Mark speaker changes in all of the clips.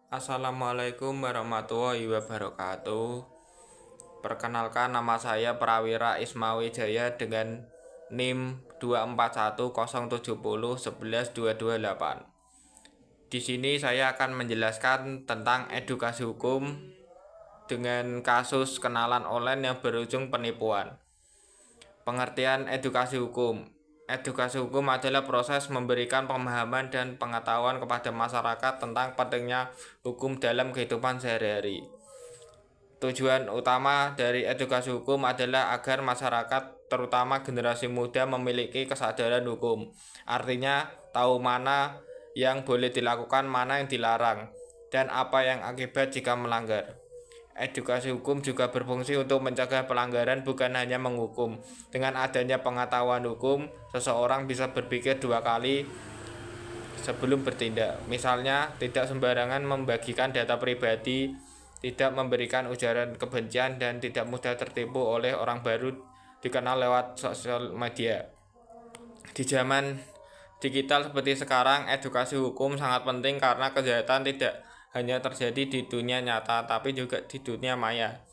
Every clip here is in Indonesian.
Speaker 1: Assalamualaikum warahmatullahi wabarakatuh. Perkenalkan, nama saya Prawira Ismawijaya dengan NIM 24107011228. Di sini saya akan menjelaskan tentang edukasi hukum dengan kasus kenalan online yang berujung penipuan. Pengertian edukasi hukum. Edukasi hukum adalah proses memberikan pemahaman dan pengetahuan kepada masyarakat tentang pentingnya hukum dalam kehidupan sehari-hari. Tujuan utama dari edukasi hukum adalah agar masyarakat, terutama generasi muda, memiliki kesadaran hukum. Artinya, tahu mana yang boleh dilakukan, mana yang dilarang, dan apa yang akibat jika melanggar. Edukasi hukum juga berfungsi untuk mencegah pelanggaran, bukan hanya menghukum. Dengan adanya pengetahuan hukum, seseorang bisa berpikir dua kali sebelum bertindak. Misalnya, tidak sembarangan membagikan data pribadi, tidak memberikan ujaran kebencian, dan tidak mudah tertipu oleh orang baru dikenal lewat sosial media. Di zaman digital seperti sekarang, edukasi hukum sangat penting karena kejahatan tidak hanya terjadi di dunia nyata, tapi juga di dunia maya.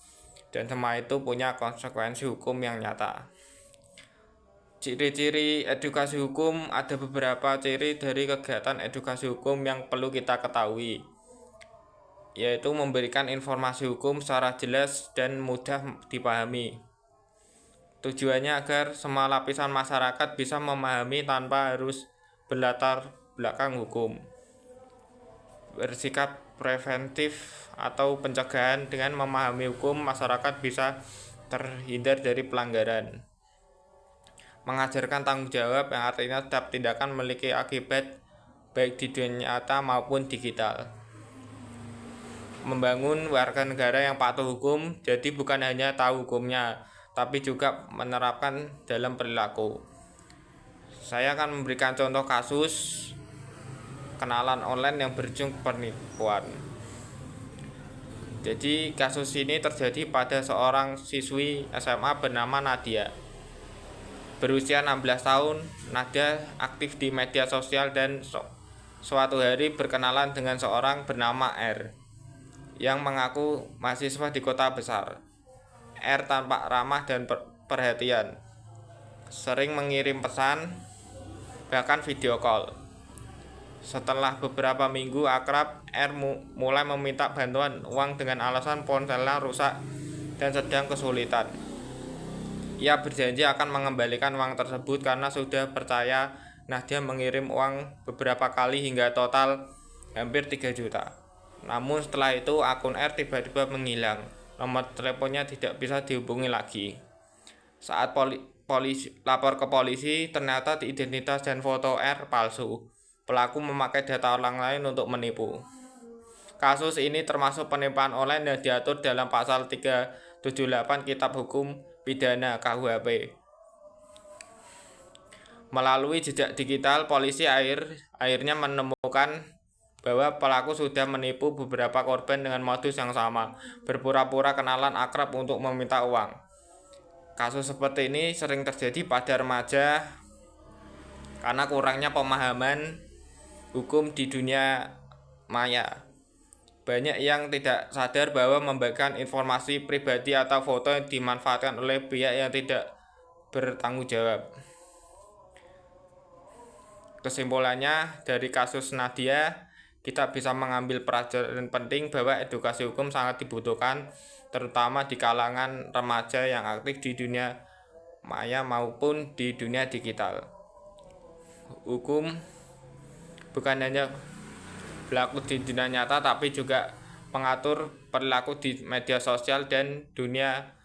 Speaker 1: Dan semua itu punya konsekuensi hukum yang nyata. Ciri-ciri edukasi hukum, ada beberapa ciri dari kegiatan edukasi hukum yang perlu kita ketahui, yaitu memberikan informasi hukum secara jelas dan mudah dipahami. Tujuannya agar semua lapisan masyarakat bisa memahami tanpa harus berlatar belakang hukum. Bersikap preventif atau pencegahan. Dengan memahami hukum, masyarakat bisa terhindar dari pelanggaran. Mengajarkan tanggung jawab, yang artinya setiap tindakan memiliki akibat baik di dunia nyata maupun digital. Membangun warga negara yang patuh hukum, jadi bukan hanya tahu hukumnya, tapi juga menerapkan dalam perilaku. Saya akan memberikan contoh kasus kenalan online yang berujung penipuan. Jadi kasus ini terjadi pada seorang siswi SMA bernama Nadia. Berusia 16 tahun, Nadia aktif di media sosial dan suatu hari berkenalan dengan seorang bernama R yang mengaku mahasiswa di kota besar. R tampak ramah dan perhatian, sering mengirim pesan, bahkan video call. Setelah beberapa minggu akrab, R mulai meminta bantuan uang dengan alasan ponselnya rusak dan sedang kesulitan. Ia berjanji akan mengembalikan uang tersebut karena sudah percaya Nadia mengirim uang beberapa kali hingga total hampir 3 juta. Namun setelah itu akun R tiba-tiba menghilang. Nomor teleponnya tidak bisa dihubungi lagi. Saat polisi lapor ke polisi, ternyata identitas dan foto R palsu. Pelaku memakai data orang lain untuk menipu. Kasus ini termasuk penipuan online yang diatur dalam pasal 378 Kitab Hukum Pidana KUHP. Melalui jejak digital, polisi akhirnya menemukan bahwa pelaku sudah menipu beberapa korban dengan modus yang sama, berpura-pura kenalan akrab untuk meminta uang. Kasus seperti ini sering terjadi pada remaja karena kurangnya pemahaman hukum di dunia maya. Banyak yang tidak sadar bahwa membagikan informasi pribadi atau foto yang dimanfaatkan oleh pihak yang tidak bertanggung jawab. Kesimpulannya, dari kasus Nadia, kita bisa mengambil pelajaran penting bahwa edukasi hukum sangat dibutuhkan, terutama di kalangan remaja yang aktif di dunia maya maupun di dunia digital. Hukum bukan hanya berlaku di dunia nyata, tapi juga mengatur perilaku di media sosial dan dunia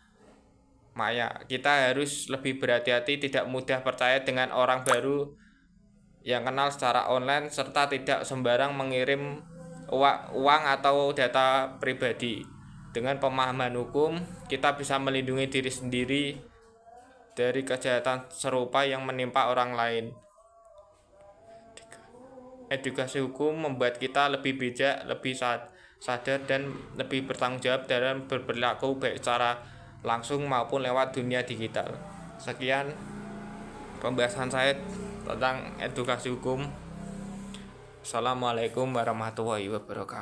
Speaker 1: maya. Kita harus lebih berhati-hati, tidak mudah percaya dengan orang baru yang kenal secara online, serta tidak sembarang mengirim uang atau data pribadi. Dengan pemahaman hukum, kita bisa melindungi diri sendiri dari kejahatan serupa yang menimpa orang lain. Edukasi hukum membuat kita lebih bijak, lebih sadar, dan lebih bertanggung jawab dalam berperilaku baik secara langsung maupun lewat dunia digital. Sekian pembahasan saya tentang edukasi hukum. Assalamualaikum warahmatullahi wabarakatuh.